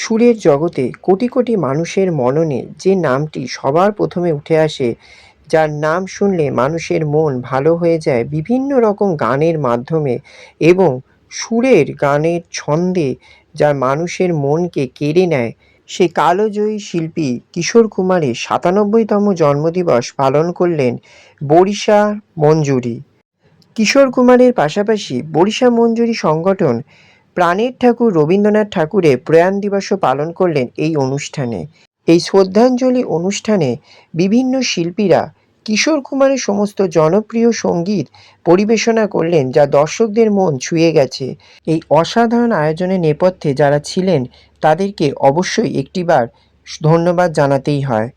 সুরের জগতে কোটি কোটি মানুষের মননে যে নামটি সবার প্রথমে উঠে আসে, যার নাম শুনলে মানুষের মন ভালো হয়ে যায় বিভিন্ন রকম গানের মাধ্যমে এবং সুরের গানের ছন্দে যা মানুষের মনকে কেড়ে নেয়, সে কালজয়ী শিল্পী কিশোর কুমারের ৯৭তম জন্মদিবস পালন করলেন বরিশা মঞ্জুরি। কিশোর কুমারের পাশাপাশি বরিশা মঞ্জুরি সংগঠন প্রাণের ঠাকুর রবীন্দ্রনাথ ঠাকুরের প্রয়াণ দিবসও পালন করলেন এই অনুষ্ঠানে। এই শ্রদ্ধাঞ্জলি অনুষ্ঠানে বিভিন্ন শিল্পীরা কিশোর কুমারের সমস্ত জনপ্রিয় সঙ্গীত পরিবেশনা করলেন, যা দর্শকদের মন ছুঁয়ে গেছে। এই অসাধারণ আয়োজনের নেপথ্যে যারা ছিলেন তাদেরকে অবশ্যই একটিবার ধন্যবাদ জানাতেই হয়।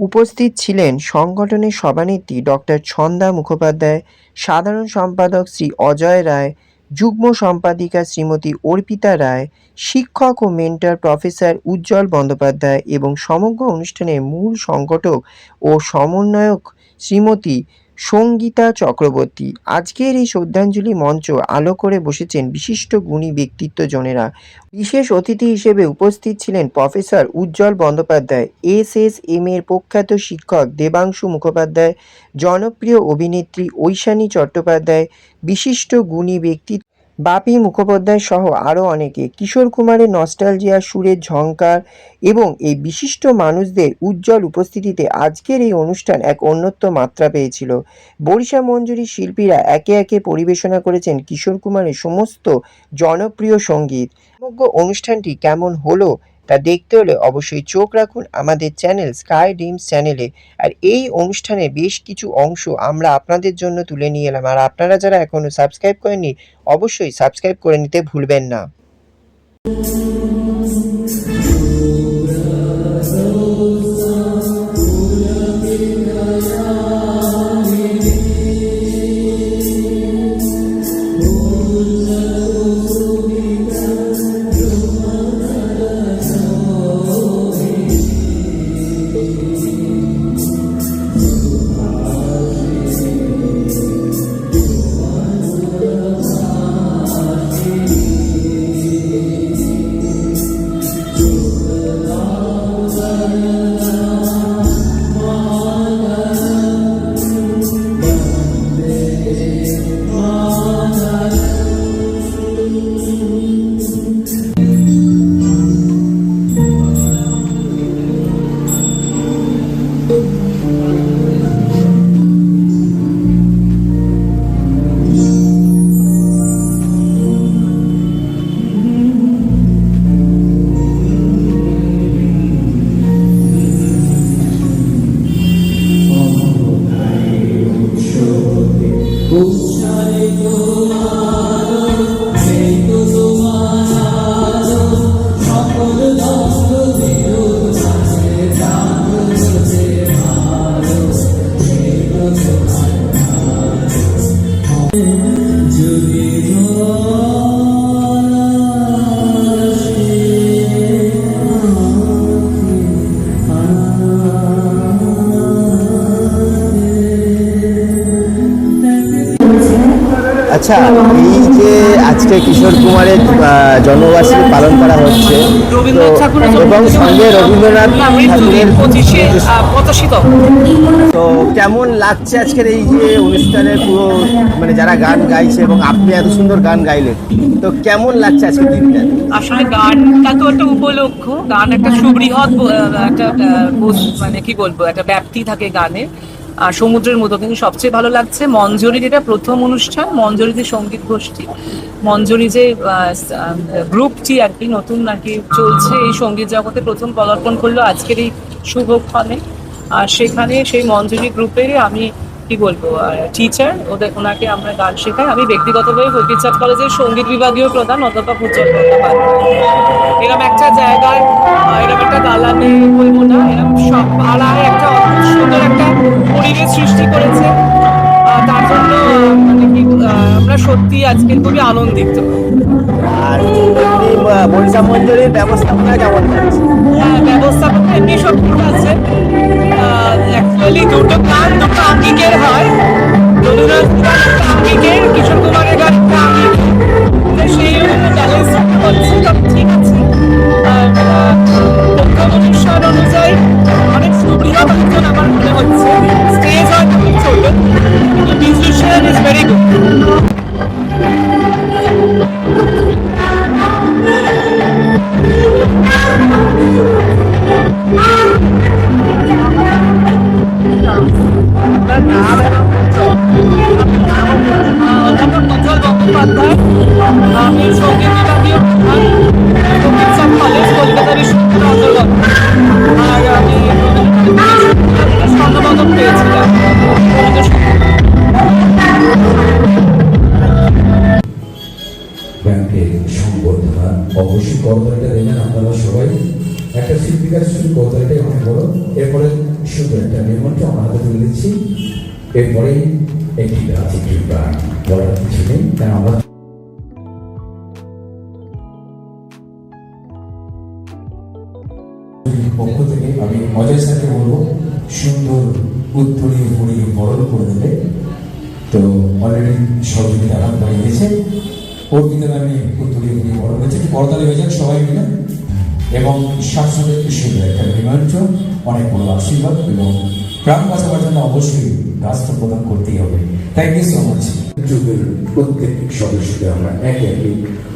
উপস্থিত ছিলেন সংগঠনের সভানেত্রী ডক্টর ছন্দা মুখোপাধ্যায়, সাধারণ সম্পাদক শ্রী অজয় রায়, যুগ্ম সম্পাদিকা শ্রীমতী অর্পিতা রায়, শিক্ষক ও মেন্টর প্রফেসর উজ্জ্বল বন্দ্যোপাধ্যায় এবং সমগ্র অনুষ্ঠানের মূল সংগঠক ও সমন্বয়ক শ্রীমতী সঙ্গীতা চক্রবর্তী। আজকের এই শ্রদ্ধাঞ্জলি মঞ্চ আলো করে বসেছেন বিশিষ্ট গুণী ব্যক্তিত্বজনেরা। বিশেষ অতিথি হিসেবে উপস্থিত ছিলেন প্রফেসর উজ্জ্বল বন্দ্যোপাধ্যায়, এসএসএম এর প্রখ্যাত শিক্ষক দেবাংশু মুখোপাধ্যায়, জনপ্রিয় অভিনেত্রী ঐশানী চট্টোপাধ্যায়, বিশিষ্ট গুণী ব্যক্তি বাপি মুখোপাধ্যায় সহ আরও অনেকে। কিশোর কুমারের নস্টালজিয়া, সুরের ঝংকার এবং এই বিশিষ্ট মানুষদের উজ্জ্বল উপস্থিতিতে আজকের এই অনুষ্ঠান এক অন্যত্র মাত্রা পেয়েছিল। বরিশা মঞ্জুরি শিল্পীরা একে একে পরিবেশনা করেছেন কিশোর কুমারের সমস্ত জনপ্রিয় সঙ্গীত। সমগ্র অনুষ্ঠানটি কেমন হলো তা দেখতে হলে অবশ্যই চোখ রাখুন আমাদের চ্যানেল স্কাই ড্রিমস চ্যানেলে। আর এই অনুষ্ঠানের বেশ কিছু অংশ আমরা আপনাদের জন্য তুলে নিয়ে এলাম। আর আপনারা যারা এখনও সাবস্ক্রাইব করেননি অবশ্যই সাবস্ক্রাইব করে নিতে ভুলবেন না। আচ্ছা, এই যে আজকে কিশোর কুমারের জন্মবার্ষিকী পালন করা হচ্ছে এবং সঙ্গে রবীন্দ্রনাথ ঠাকুরের 85তম, তো কেমন লাগছে আজকের এই যে অনুষ্ঠানের পুরো মানে যারা গান গাইছে এবং আপনি এত সুন্দর গান গাইলেন, তো কেমন লাগছে আজকের দিনটা? আসলে গানটা তো একটা উপলক্ষ, গান একটা সুবৃহৎ একটা মানে কি বলবো, একটা ব্যাপ্তি থাকে গানে আর সমুদ্রের মতো। কিন্তু সবচেয়ে ভালো লাগছে মঞ্জুরির এটা প্রথম অনুষ্ঠান, মঞ্জুরিতে সঙ্গীত গোষ্ঠী, মঞ্জুরি যে গ্রুপটি আর কি নতুন নাকি চলছে এই সঙ্গীত জগতে প্রথম পদার্পণ করলো আজকের এই শুভক্ষণে। আর সেখানে সেই মঞ্জুরি গ্রুপের আমি কি বলবো টিচার, ওনাকে আমরা গান শেখাই। আমি ব্যক্তিগতভাবে বৈকিচাঁদ কলেজের সঙ্গীত বিভাগীয় প্রধান অধ্যাপক উজ্জ্বল বন্দ্যোপাধ্যায়। এরকম একটা জায়গায় এরকম একটা দালানে বলবো না, এরকম সব পাড়ায় একটা অদ্ভুত সুন্দর একটা পরিবেশ সৃষ্টি করেছে। তার জন্য মানে কি আমরা সত্যি আজকে খুবই আনন্দিত। আর বরিশা মঞ্জুরির ব্যবস্থাপনা কেমন লাগছে? ব্যবস্থাপনা এমনি সব ঠিক আছে। অ্যাকচুয়ালি দুটো গান দুটো আঙ্গিকের হয়, রবীন্দ্রনাথ গান একটা আঙ্গিকের, কিশোর কুমারের গান একটা আঙ্গিকের, সেই ব্যালেন্স হচ্ছে, সব ঠিক আছে। আর মুখোপাধ্যায়, আমি সঙ্গীত বিভাগীয় প্রধান, সঙ্গীত সাব কলেজ, কলকাতা বিশ্ববিদ্যালয়ের অন্তর্গত। আর আমি স্বর্ণপদক পেয়েছিলাম। ব্যাংকের সংবর্ধনা অবশ্যই করদানিটা দেবেন আপনারা সবাই। একটা শিল্পীকার শুধু করদানিটাই অনেক বড়। এরপরে সুন্দর একটা নির্মাণটা আমরা হাতে তুলে দিচ্ছি। এরপরে একটি গাছ একটি গান বলার কিছু নেই, কারণ আমরা পক্ষ থেকে আমি অজয় স্যারকে বলবো সুন্দর উত্তরীয় পড়িয়ে বরণ করে দেবে। তো অলরেডি সহযোগিতা আরম্ভ হয়ে গেছে। ওর ভিতরে আমি উত্তরীয় পড়িয়ে বরণ করেছি, করতালি হয়ে যাক সবাই মিলে। এবং সাথে সাথে সুন্দর একটা নিমন্ত্রণ, অনেক বড় আশীর্বাদ এবং প্রাণ বাঁচাবার জন্য অবশ্যই রাষ্ট্র প্রদান করতেই হবে। Thank you so much. যুগের প্রত্যেক সদস্যকে আমরা একে একে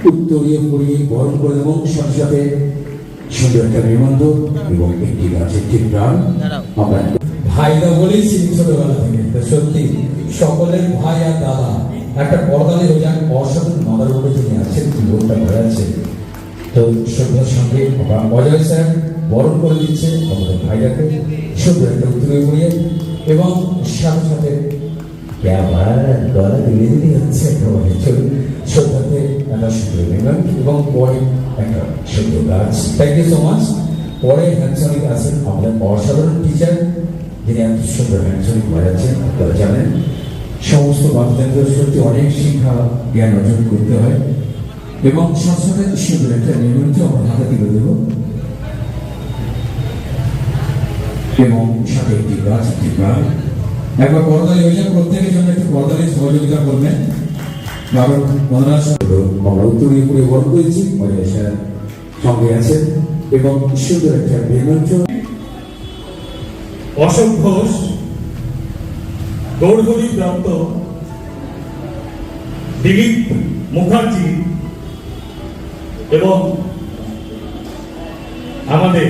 উত্তরীয় পড়িয়ে বরণ করে দেবো, সাথে সাথে সুন্দর একটা নিমন্ত্রণ এবং একটি গাছ একটি প্রাণ। আমরা ভাইরা বলেই চিনি ছোটবেলা থেকে, তো সত্যি সকলের ভাই আর দাদা একটা পর্দালে হয়ে যান, অসাধারণ মাদার বলে তিনি আছেন, লোকটা ভরে আছে। তো শ্রদ্ধার সঙ্গে আমরা অজয় স্যার বরণ করে দিচ্ছে আমাদের ভাইরাকে সুন্দর একটা উত্তরীয় পড়িয়ে এবং সাথে সাথে গলা দিলে দিলেই হচ্ছে একেবারে চলুন শ্রদ্ধাতে একটা সুন্দর নিলাম এবং পরে একটা সুন্দর গাছ। Thank you so much. পরে হ্যান্ডসনিক আছেন আমাদের অসাধারণ টিচার, যিনি এত সুন্দর হ্যান্ডসনিক বাজাচ্ছেন। আপনারা জানেন সমস্ত বাচ্চাদের সত্যি অনেক শিক্ষা জ্ঞান অর্জন করতে হয় এবং সাথে সাথে সুন্দর একটা নির্মিত আমরা হাতে তুলে দেব এবং সাথে একটি গাছ একটি প্রাণ। একবার করদালি হয়ে যায়, প্রত্যেকের জন্য একটু করদালি সহযোগিতা করবেন। কারণ আমরা উত্তরীয় পুরে বরণ করেছি, অজয় স্যার সঙ্গে আছেন এবং সুন্দর একটা নির্মিত। অশোক ঘোষ গৌরহরি প্রাপ্ত দিলীপ মুখার্জি এবং আমাদের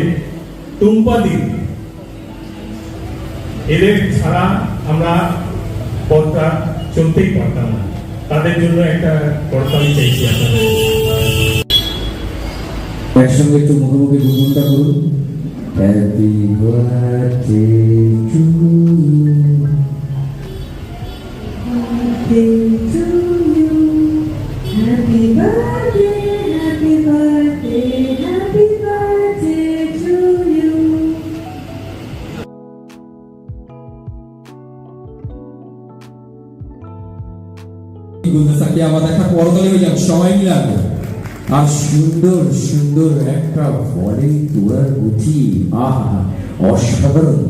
টুম্পাদি, এদের ছাড়া আমরা পথটা চলতেই পারতাম না। তাদের জন্য একটা করতালি চাইছি আপনাদের। একসঙ্গে একটু মুখোমুখি গুনগুনটা করুন। Happy birthday to you, Happy birthday, happy birthday, happy birthday to you. গুলদস্তাকে আমাদের একটা পরদলে হয়ে যাবে সবাই মিলে আগে। আর সুন্দর সুন্দর একটা ফলে তোড়ার গুটি, আহা অসাধারণ।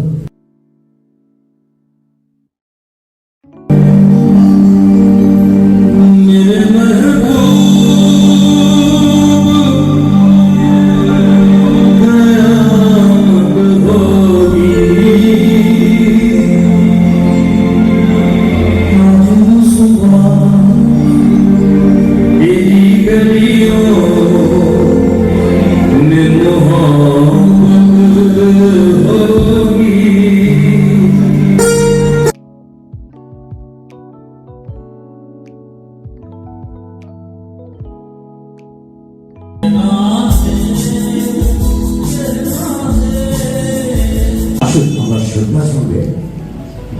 আমরা শ্রদ্ধার সঙ্গে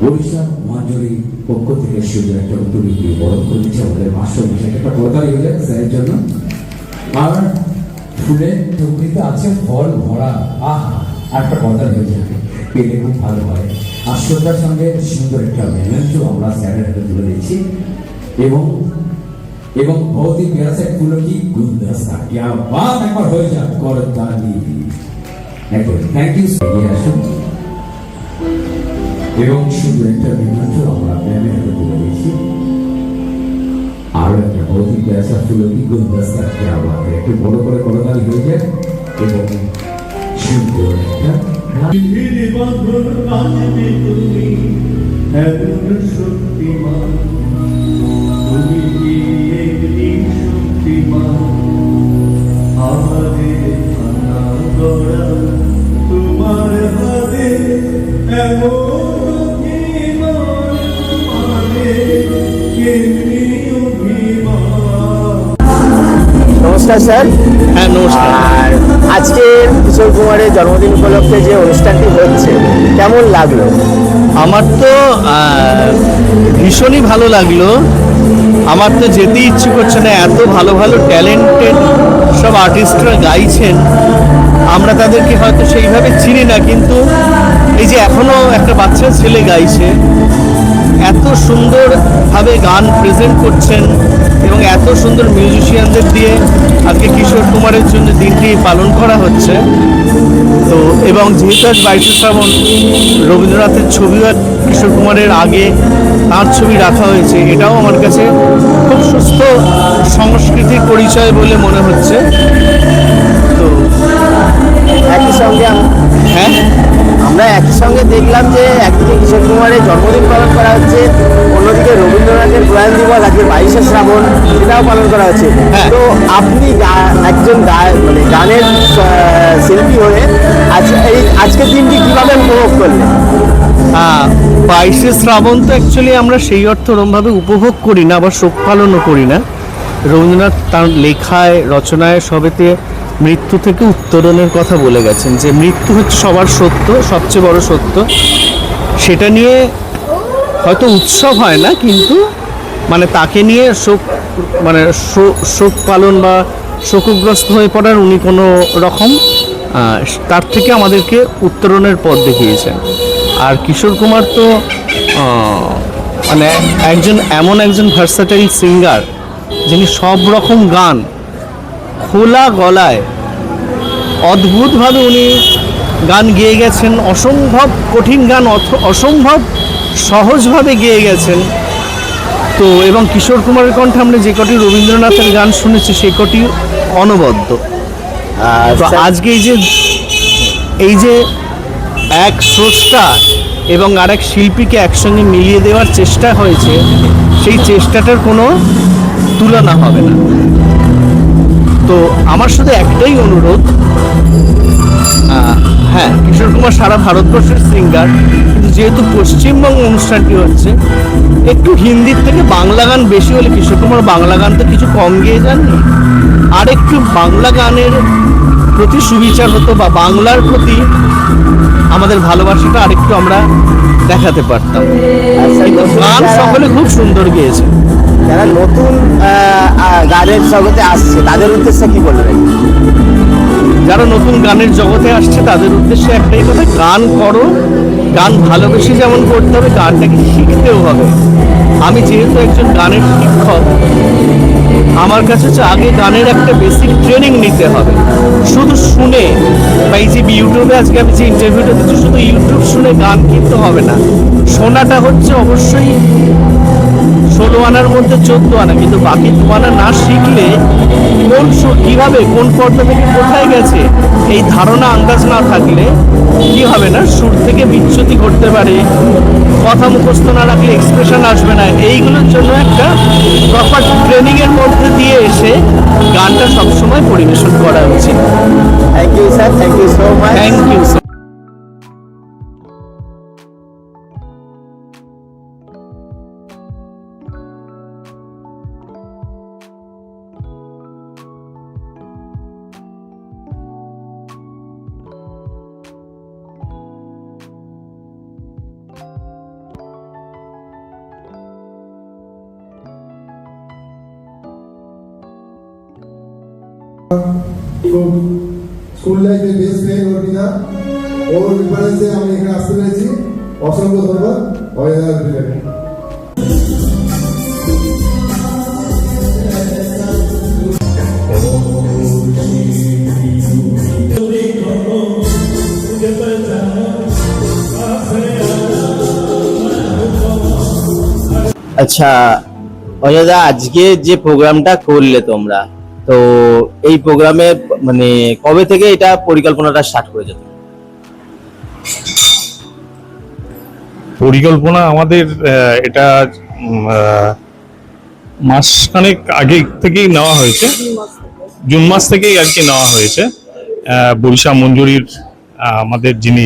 বরিশাল মঞ্জুরি পক্ষ থেকে সুন্দর একটা উত্তরীয় বরণ করে দিচ্ছে আমাদের মাস্টার মশাই। একটা করতালি হয়ে যায় স্যারের জন্য। আর ফুলের টুকরিতে আছে ফল ভরা, আহা একটা করতালি হয়ে যাবে, পেলে খুব ভালো হয়। আর শ্রদ্ধার সঙ্গে সুন্দর একটা মেমেন্টো আমরা স্যারের হাতে তুলে দিচ্ছি এবং এবং बहुत ही प्यारा सा फूलों की गुलदस्ता, क्या बात, एक बार हो जाए करताली। थैंक यू আসুন এবং সুন্দর একটা নিমন্ত্রণ আমরা ম্যামের হাতে তুলে দিয়েছি। আরো একটা बहुत ही प्यारा सा फूलों की गुलदस्ता, क्या बात है, একটু বড় করে করতালি হয়ে যায় এবং সুন্দর একটা শক্তিমান, তুমি কি একদিন শক্তিমান, আমাদের ভাঙা গড়া তোমার হাতে, এমন অভিমান, আমাদের কেমনি অভিমান। নমস্কার স্যার। হ্যাঁ নমস্কার। আর আজকে কিশোর কুমারের জন্মদিন উপলক্ষে যে অনুষ্ঠানটি হচ্ছে কেমন লাগলো? আমার তো ভীষণই ভালো লাগলো। আমার তো যেতে ইচ্ছে করছে না, এত ভালো ভালো ট্যালেন্টেড সব আর্টিস্টরা গাইছেন। আমরা তাদেরকে হয়তো সেইভাবে চিনি না, কিন্তু এই যে এখনো একটা বাচ্চা ছেলে গাইছে, এত সুন্দরভাবে গান প্রেজেন্ট করছেন এবং এত সুন্দর মিউজিশিয়ানদের দিয়ে আজকে কিশোর কুমারের জন্য দিনটি পালন করা হচ্ছে। তো এবং যেহেতু আজ 22শে শ্রাবণ, রবীন্দ্রনাথের ছবিও কিশোর কুমারের আগে তাঁর ছবি রাখা হয়েছে, এটাও আমার কাছে খুব সুস্থ সংস্কৃতির পরিচয় বলে মনে হচ্ছে। তো একই সঙ্গে হ্যাঁ, আমরা একই সঙ্গে দেখলাম যে একদিকে কিশোর কুমারের জন্মদিন পালন করা হচ্ছে, অন্যদিকে রবীন্দ্রনাথের প্রয়াণ দিবস আজকে 22শে শ্রাবণ, এটাও পালন করা হচ্ছে। হ্যাঁ। তো আপনি একজন মানে গানের শিল্পী হয়ে আজকের দিনটি কিভাবে উপভোগ করলেন? 22শে শ্রাবণ তো অ্যাকচুয়ালি আমরা সেই অর্থ ওরমভাবে উপভোগ করি না, আবার শোক পালনও করি না। রবীন্দ্রনাথ তার লেখায়, রচনায় সবেতে মৃত্যু থেকে উত্তরণের কথা বলে গেছেন, যে মৃত্যু হচ্ছে সবার সত্য, সবচেয়ে বড় সত্য। সেটা নিয়ে হয়তো উৎসব হয় না, কিন্তু মানে তাকে নিয়ে শোক, মানে শোক পালন বা শোকগ্রস্ত হয়ে পড়ার উনি কোনো রকম তার থেকে আমাদেরকে উত্তরণের পথ দেখিয়েছেন। আর কিশোর কুমার তো মানে এমন একজন ভার্সাটাইল সিঙ্গার, যিনি সব রকম গান খোলা গলায় অদ্ভুতভাবে উনি গান গেয়ে গেছেন। অসম্ভব কঠিন গান অসম্ভব সহজভাবে গেয়ে গেছেন। তো এবং কিশোর কুমারের কণ্ঠে আমরা যে কটি রবীন্দ্রনাথের গান শুনেছি সে কটি অনবদ্য। তো আজকে এই যে এক স্রষ্টা এবং আরেক শিল্পীকে একসঙ্গে মিলিয়ে দেওয়ার চেষ্টা হয়েছে, সেই চেষ্টাটার কোনো তুলনা হবে না। তো আমার শুধু একটাই অনুরোধ, হ্যাঁ কিশোর কুমার সারা ভারতবর্ষের সিঙ্গার, কিন্তু যেহেতু পশ্চিমবঙ্গ অনুষ্ঠানটি হচ্ছে, একটু হিন্দির থেকে বাংলা গান বেশি হলে, কিশোর কুমার বাংলা গান তো কিছু কম গেয়ে যাননি, আর একটু বাংলা গানের প্রতি সুবিচার হতো, বা বাংলার প্রতি আমাদের ভালোবাসাটা আরেকটু আমরা দেখাতে পারতাম। কিন্তু গান সকলে খুব সুন্দর গেয়েছে। যারা নতুন গানের জগতে আসছে তাদের উদ্দেশ্যে কি বলবেন? যারা নতুন গানের জগতে আসছে তাদের উদ্দেশ্যে একটাই কথা, গান করো, গান ভালোবেসে যেমন করতে হবে, গানটাকে শিখতেও হবে। আমি যেহেতু একজন গানের শিক্ষক, আমার কাছে হচ্ছে আগে গানের একটা বেসিক ট্রেনিং নিতে হবে। শুধু শুনে বা এই যে ইউটিউবে আজকে আমি যে ইন্টারভিউটা দিচ্ছি, শুধু ইউটিউব শুনে গান কিন্তু হবে না। শোনাটা হচ্ছে অবশ্যই 16 আনার মধ্যে 14 আনা, কিন্তু বাকি 2 আনা না শিখলে কোন সুর কীভাবে কোন পর্দা থেকে কোথায় গেছে এই ধারণা আন্দাজ না থাকলে কি হবে না, সুর থেকে বিচ্যুতি ঘটতে পারে, কথা মুখস্থ না রাখলে এক্সপ্রেশন আসবে না। এইগুলোর জন্য একটা প্রপার ট্রেনিংয়ের মধ্যে দিয়ে এসে গানটা সবসময় পরিবেশন করা উচিত। Thank you sir, thank you so much. Thank you sir. School লাইফে বেস্ট ফ্রেন্ড অর্পিতা, ওর রেফারেন্সে আমি এখানে আসতে পেরেছি। অসংখ্য ধন্যবাদ অরিজিনাল। আচ্ছা অজয়দা, আজকে যে প্রোগ্রামটা করলে তোমরা, তো এই প্রোগ্রামে মানে কবে থেকে এটা পরিকল্পনাটা স্টার্ট করেছো? পরিকল্পনা আমাদের এটা মাসখানেক আগে থেকেই নেওয়া হয়েছে, জুন মাস থেকেই আর কি নেওয়া হয়েছে। বরিশা মঞ্জুরির আমাদের যিনি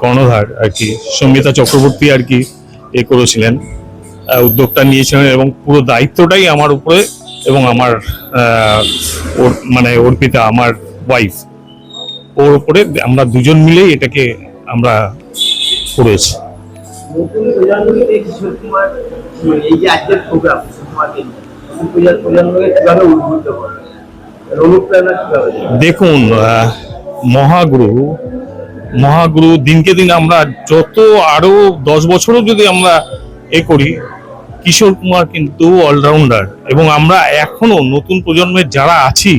কর্ণধার আর কি, সঙ্গীতা চক্রবর্তী আর কি করেছিলেন, উদ্যোগটা নিয়েছিলেন এবং পুরো দায়িত্বটাই আমার উপরে এবং আমার ওর মানে অর্পিতা আমার ওয়াইফ, ওর উপরে আমরা দুজন মিলেই এটাকে আমরা করেছি। নতুন প্রজন্মকে কিশোর কুমার এই যে আজকের প্রোগ্রাম প্রজন্মকে কিভাবে উদ্বুদ্ধ করে, অনুপ্রেরণা কিভাবে? দেখুন, মহাগুরু দিনকে দিন আমরা যত আরো 10 বছরও যদি আমরা করি, কিশোর কুমার কিন্তু অলরাউন্ডার। এবং আমরা এখনো নতুন প্রজন্মের যারা আছি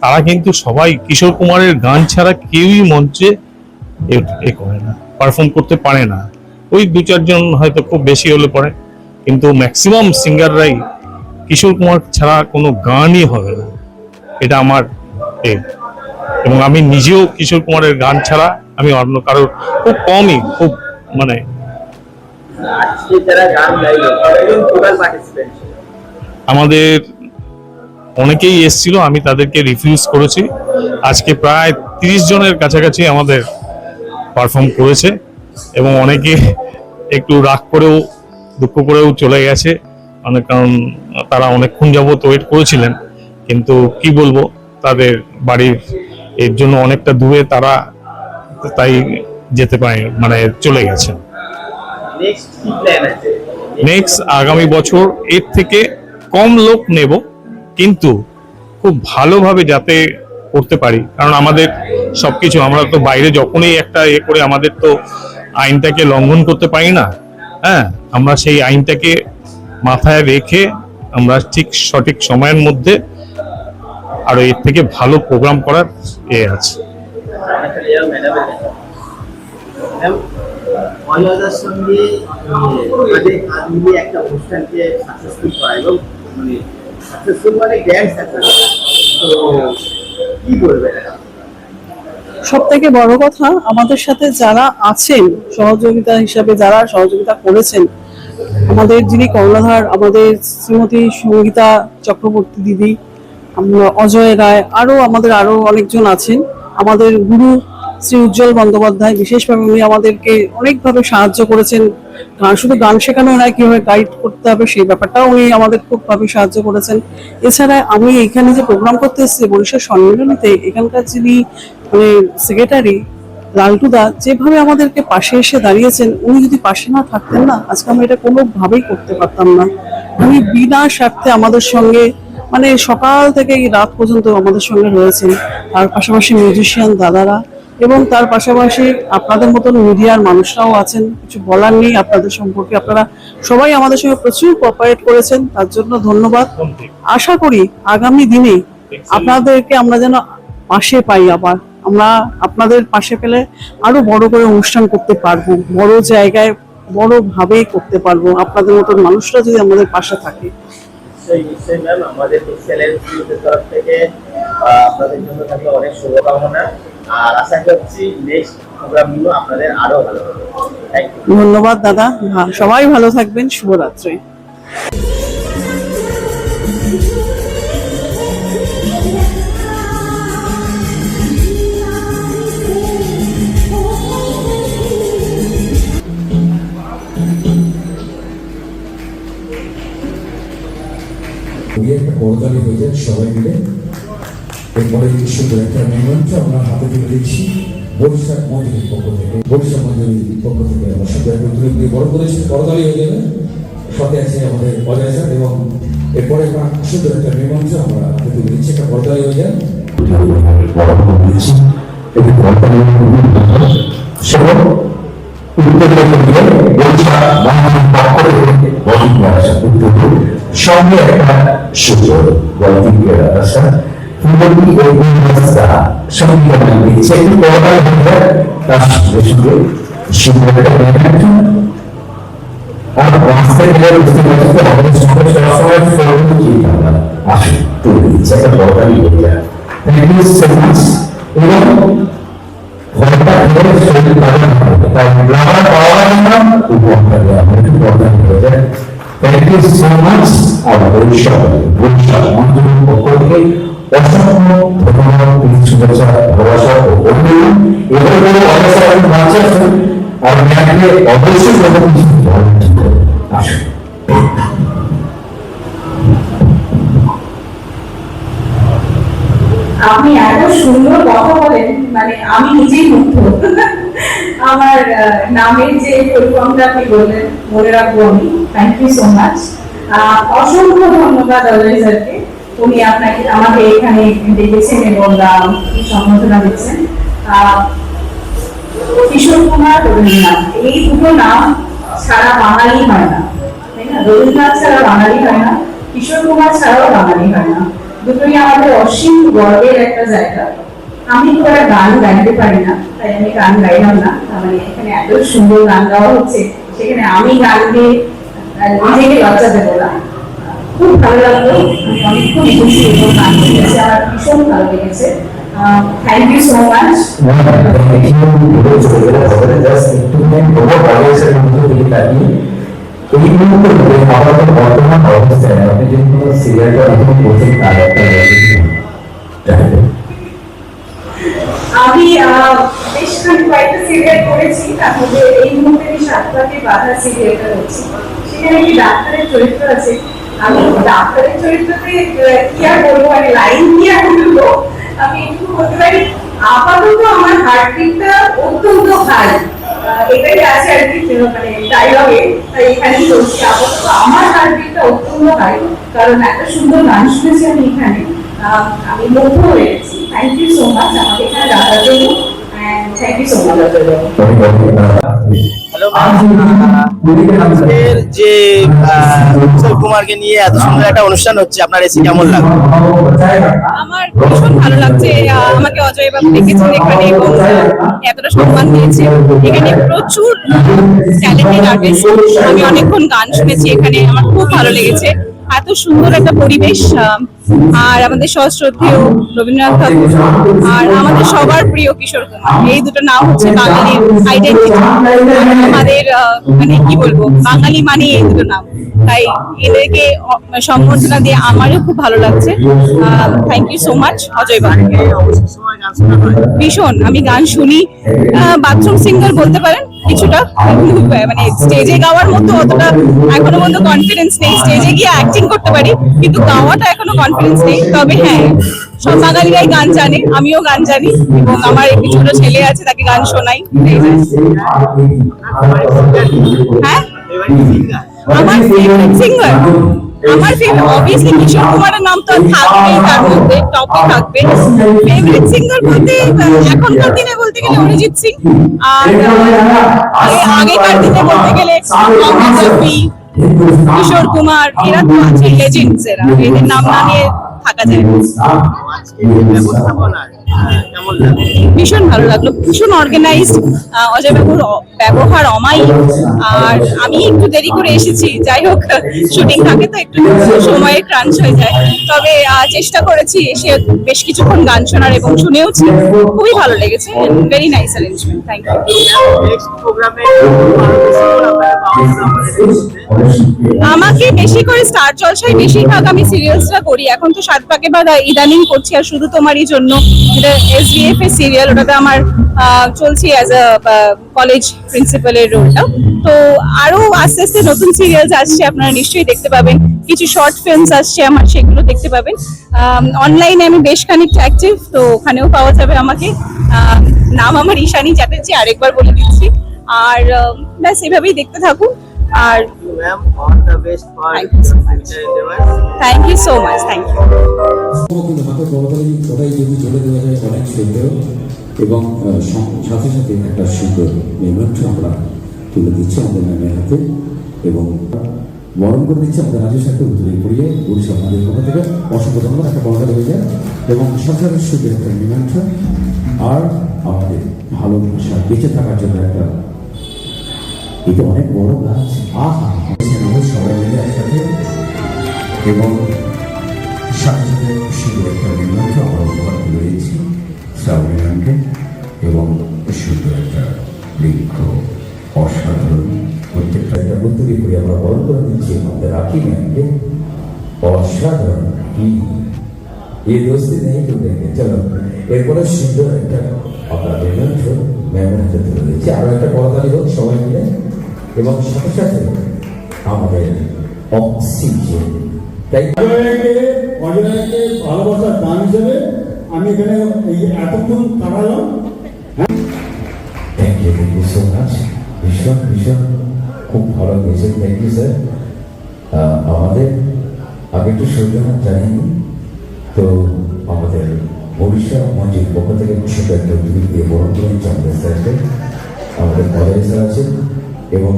তারা কিন্তু সবাই কিশোর কুমারের গান ছাড়া কেউই মঞ্চে করে না, পারফর্ম করতে পারে না। ওই 2-4 জন হয়তো খুব বেশি হলে পরে, কিন্তু ম্যাক্সিমাম সিঙ্গাররাই কিশোর কুমার ছাড়া কোনো গানই হবে না, এটা আমার এবং আমি নিজেও কিশোর কুমারের গান ছাড়া আমি অন্য কারোর খুব কমই মানে আমাদের অনেকেই এসেছিল, আমি তাদেরকে রিফিউজ করেছি। আজকে প্রায় 30 জনের কাছাকাছি আমাদের পারফর্ম করেছে এবং অনেকে একটু রাগ করেও দুঃখ করেও চলে গেছে, অনেক কারণ তারা অনেকক্ষণ যাবত ওয়েট করেছিলেন। কিন্তু কি বলবো, তাদের বাড়ির এর জন্য অনেকটা দূরে, তারা তাই যেতে পারে মানে চলে গেছে। নেক্সট আগামী বছর এর থেকে কম লোক নেব, কিন্তু খুব ভালোভাবে যাতে করতে পারি, কারণ আমাদের সবকিছু আমরা তো বাইরে যখনই একটা করে আমাদের তো আইনটাকে লঙ্ঘন করতে পারি না। হ্যাঁ, আমরা সেই আইনটাকে মাথায় রেখে আমরা ঠিক সঠিক সময়ের মধ্যে আরো এর থেকে ভালো প্রোগ্রাম করার আছে। একটা অনুষ্ঠানকে সাকসেসফুল করা এবং সাকসেসফুল মানে গ্র্যান্ড সাকসেস, তো কি বলবেন? সব থেকে বড় কথা, আমাদের সাথে যারা আছেন সহযোগিতা হিসাবে, যারা সহযোগিতা করেছেন, আমাদের যিনি কর্ণধার, আমাদের শ্রীমতী সঙ্গীতা চক্রবর্তী দিদি, আমরা অজয় রায়, আমাদের আরো অনেকজন আছেন। আমাদের গুরু শ্রী উজ্জ্বল বন্দ্যোপাধ্যায় বিশেষভাবে উনি আমাদেরকে অনেকভাবে সাহায্য করেছেন। শুধু গান শেখানো নয়, কিভাবে গাইড করতে হবে সেই ব্যাপারটাও উনি আমাদের খুবভাবে সাহায্য করেছেন। এছাড়া আমি এখানে যে প্রোগ্রাম করতে এসেছি বরিশাল সম্মেলনীতে, এখানকার যিনি মানে সেক্রেটারি লালটুদা যেভাবে আমাদেরকে পাশে এসে দাঁড়িয়েছেন, উনি যদি পাশে না থাকতেন না, আজকে আমরা এটা কোনোভাবেই করতে পারতাম না। উনি বিনা স্বার্থে আমাদের সঙ্গে মানে সকাল থেকে রাত পর্যন্ত আমাদের সঙ্গে রয়েছেন। তার পাশাপাশি মিউজিশিয়ান দাদারা এবং তার পাশাপাশি আপনাদের মতন মিডিয়ার মানুষরাও আছেন। কিছু বলার নেই আপনাদের সম্পর্কে, আপনারা সবাই আমাদের সঙ্গে প্রচুর কোঅপারেট করেছেন, তার জন্য ধন্যবাদ। আশা করি আগামী দিনে আপনাদেরকে আমরা যেন পাশে পাই, আবার আমরা আপনাদের পাশে পেলে আরো বড় করে অনুষ্ঠান করতে পারবো, বড় জায়গায় বড়ভাবে করতে পারবো, আপনাদের মতন মানুষরা যদি আমাদের পাশে থাকে। নিশ্চয়ই ম্যাম, আমাদের তরফ থেকে আপনাদের জন্য থাকলে অনেক শুভকামনা, আর আশা করছি নেক্সট প্রোগ্রামগুলো আপনাদের আরো ভালো হবে। ধন্যবাদ দাদা, সবাই ভালো থাকবেন, শুভরাত্রি। একটা করতালি হয়ে যায় সবাই মিলে। এরপরে সুন্দর একটা মেমন্ট আমরা হাতে তুলে দিচ্ছি বরিশাল মন্দিরের পক্ষ থেকে, বরিশাল মন্দিরের পক্ষ থেকে আমরা সুন্দর একটা তুলে বড় করেছি, করতালি হয়ে যাবে। সাথে আছে আমাদের অজয় স্যার, এবং এরপরে আমরা সুন্দর একটা মেমন্ট আমরা হাতে তুলে দিচ্ছি, একটা করতালি হয়ে যায়। সঙ্গে একটা সুযোগ Thank you so much, our Boriশাল মন্দিরের পক্ষ থেকে অসংখ্য ধন্যবাদ, শুভেচ্ছা, ভালোবাসা ও অভিনন্দন। এভাবে অবস্থায় বাঁচে আসুন আর ম্যামকে অবশ্যই আসুন। আপনি এত সুন্দর কথা বলেন, মানে আমি নিজেই মুগ্ধ। আমার নামের যে পরিক্রমটা আপনি বললেন, মনে রাখবো আমি। Thank you so much. অসংখ্য ধন্যবাদ অজয় স্যারকে, উনি আমাকে এখানে ডেকেছেন এবং সম্বোধনা দিচ্ছেন। কিশোর কুমার, রবীন্দ্রনাথ, এই দুটো নাম ছাড়া বাঙালি হয় না, তাই না? রবীন্দ্রনাথ ছাড়া বাঙালি হয় না, কিশোর কুমার ছাড়াও বাঙালি হয় না। দুটোই আমাদের অসীম গর্বের একটা জায়গা। আমি তো আর গান গাইতে পারি না, তাই আমি গান গাইলাম না। মানে এখানে এত সুন্দর গান গাওয়া হচ্ছে, সেখানে আমি গান দিয়ে নিজেকে লজ্জা দেবো না। খুব ভালো লাগলো, আমি অনেকক্ষণ খুশি এবং গান শুনেছি, আমার ভীষণ ভালো লেগেছে। Thank you so much. বর্তমান অবস্থায় আপনি যে কোনো সিরিয়ালটা অভিনয় করছেন তার একটা আমি বেশ কয়েকটা সিরিয়াল করেছি, তার মধ্যে এই মুহূর্তে আমি 7 পাকে বাধা সিরিয়ালটা করছি। সেখানে একটি ডাক্তারের চরিত্র আছে। আমি ডাক্তারের চরিত্রতে কি আর বলবো, মানে লাইন কি আর বলবো, আমি একটু বলতে পারি আপাতত আমার হার্টবিটটা অত্যন্ত হাই, এটাই আছে আর কি, মানে ডায়লগে। তাই এখানে বলছি আপাতত আমার হার্টবিটটা অত্যন্ত হাই, কারণ এত সুন্দর গান শুনেছি আমি এখানে, আমি মুগ্ধ হয়ে গেছি। থ্যাংক ইউ সো মাচ আমাকে এখানে ডাকার জন্য, and thank you so much. Hello, আজকের যে কিশোর কুমারকে নিয়ে এত সুন্দর একটা অনুষ্ঠান হচ্ছে, আপনার এসে কেমন লাগলো? আমার ভীষণ ভালো লাগছে, আমাকে অজয় বাবু ডেকেছেন এখানে এবং এতটা সম্মান দিয়েছে। এখানে প্রচুর ট্যালেন্টেড আর্টিস্ট, আমি অনেকক্ষণ গান শুনেছি এখানে, আমার খুব ভালো লেগেছে। এত সুন্দর একটা পরিবেশ, আর আমাদের সশ্রদ্ধেয় রবীন্দ্রনাথ ঠাকুর আর আমাদের সবার প্রিয় কিশোর কুমার, এই দুটো নাম হচ্ছে বাঙালির আইডেন্টিটি। আমাদের মানে কি বলবো, বাঙালি মানে এই দুটো নাম, তাই এদেরকে সম্বর্ধনা দিয়ে আমারও খুব ভালো লাগছে। Thank you so much Ajay babu. ভীষণ, আমি গান শুনি, বাথরুম সিঙ্গার বলতে পারেন কিছুটা, মানে স্টেজে গাওয়ার মতো অতটা এখনো পর্যন্ত কনফিডেন্স নেই। স্টেজে গিয়ে অ্যাক্টিং করতে পারি, কিন্তু গাওয়াটা এখনো কনফিডেন্স নেই। তবে হ্যাঁ, সব বাঙালিরাই গান জানে, আমিও গান জানি, এবং আমার একটি ছোট ছেলে আছে, তাকে গান শোনাই। হ্যাঁ, আমার ফেভারিট সিঙ্গার, আমার অবভিয়াসলি কিশোর কুমারের নাম তো থাকবেই, তার মধ্যে টপে থাকবে। ফেভারিট সিঙ্গার বলতে এখনকার দিনে বলতে গেলে অরিজিৎ সিং, আর আগেকার দিনে বলতে গেলে মোহাম্মদ রফি, কিশোর কুমার, এরা তো আছে লেজেন্ডস, এরা, এদের নাম না নিয়ে থাকা যায়। ভীষণ ভালো লাগলো, ভীষণ অর্গানাইজড, অজয় বাবুর ব্যবহার অমায়িক। আর আমি একটু দেরি করে এসেছি, যাই হোক শুটিং থাকে তো একটু সময়ে ক্রাঞ্চ হয়ে যায়, তবে চেষ্টা করেছি এসে বেশ কিছুক্ষণ গান শোনার, এবং শুনেওছি, খুবই ভালো লেগেছে। Very nice arrangement, thank you. আমাকে বেশি করে স্টার জলসায় বেশিরভাগ আমি সিরিয়ালসটা করি, এখন তো 7 পাকে বাঁধা ইদানিং করছি, আর শুধু তোমারই জন্য, এটা SVF এর সিরিয়াল, ওটাতে আমার চলছি অ্যাজ আ কলেজ প্রিন্সিপালের রোলটা। তো আরো আস্তে আস্তে নতুন সিরিয়ালস আসছে, আপনারা নিশ্চয়ই দেখতে পাবেন। কিছু শর্ট ফিল্মস আসছে আমার, সেগুলো দেখতে পাবেন। অনলাইনে আমি বেশ খানিকটা অ্যাক্টিভ, তো ওখানেও পাওয়া যাবে আমাকে। নাম আমার ঈশানী চ্যাটার্জি, আরেকবার বলে দিচ্ছি। আর ব্যাস এভাবেই দেখতে থাকুন। আর thank you so much, thank you. এবং সাথে সাথে একটা সুন্দর মেমোরেন্ট আমরা তুলে দিচ্ছি আমাদের ম্যামের হাতে, এবং বরণ করে দিচ্ছি আমাদের রাজ্য সাথে উত্তরে পড়িয়ে উড়িষ্যা আমাদের পক্ষ থেকে অসংখ্য ধন্যবাদ। একটা বড় হয়ে যায় এবং সরকারের সুন্দর একটা মেমোরেন্ট, আর আমাদের ভালোবাসা বেঁচে থাকার জন্য একটা, এটা অনেক বড় গাছ। সবাই মিলে একসাথে, এবং সাথে সাথে সুন্দর একটা মেমোরেন্ট আমরা উপহার রয়েছি শ্রাবণী ম্যামকে, এবং সুন্দর একটা বৃক্ষ, অসাধারণ প্রত্যেকটা একটা বক্তব্য করে আমরা বরণ করে দিচ্ছি আমাদের রাখি ম্যামকে। অসাধারণ, এই দোস্তি নেই তো দেখে চলো। এরপরে সুন্দর একটা আপনার মেমোরেন্ট ম্যামের হাতে তুলে দিচ্ছি, আরো একটা করতালি হোক সবাই মিলে, এবং সাথে সাথে আমাদের অক্সিজেন। তাই অজয়কে ভালোবাসার গান হিসেবে আমি আমি এখানে এই এতক্ষণ কাটালাম। Thank you so much. ভীষণ ভীষণ খুব ভালো হয়েছে, থ্যাংক ইউ স্যার। আমাদের আগে একটু সৌজন্য জানিনি, তো আমাদের ভবিষ্যৎ মঞ্চের পক্ষ থেকে ছোট একটা উদ্যোগ দিয়ে বরণ করে আমাদের স্যারকে, আমাদের মজাই স্যার আছেন, এবং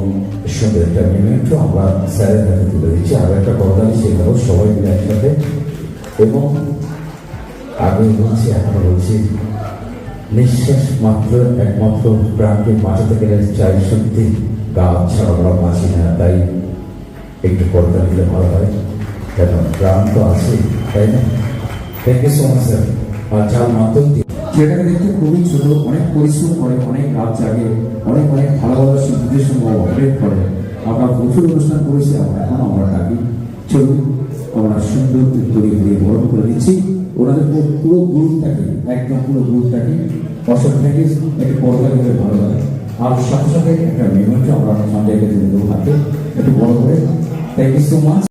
সুন্দর একটা মিমেন্টও আমরা স্যারের হাতে তুলে দিচ্ছি। আরও একটা করদানি সেগুলো সবাই মিলে একসাথে। এবং আগে বলছি, এখনো বলছি, নিঃশ্বাস মাত্র একমাত্র প্রাণকে বাঁচাতে গেলে চাই সত্যি গাছ ছাড়া আমরা বাঁচি না, তাই একটু পর্দা দিলে ভালো হয়, কেন প্রাণ তো আছে, তাই না? Thank you so much sir. আর যার মাধ্যম দিয়ে যেটাকে দেখতে খুবই ছোট, অনেক পরিশ্রম করে, অনেক রাত জাগে, অনেক অনেক ভালো ভালো শিল্পীদের সঙ্গে অপারেট করে। আমরা প্রচুর অনুষ্ঠান করেছি, এখন আমরা ডাকি চলুন আমরা সুন্দর উত্তরে ঘুরিয়ে বরণ করে দিচ্ছি। ওনাদের পুরো গ্রুপটাকে, একদম পুরো গ্রুপটাকে অসংখ্য থেকে একটু পর্দা করে ভালো লাগে। আর সাথে সাথে একটা মেমোরিটা আমরা সামনে তুলে দেবো হাতে একটু বড় করে। Thank you so much.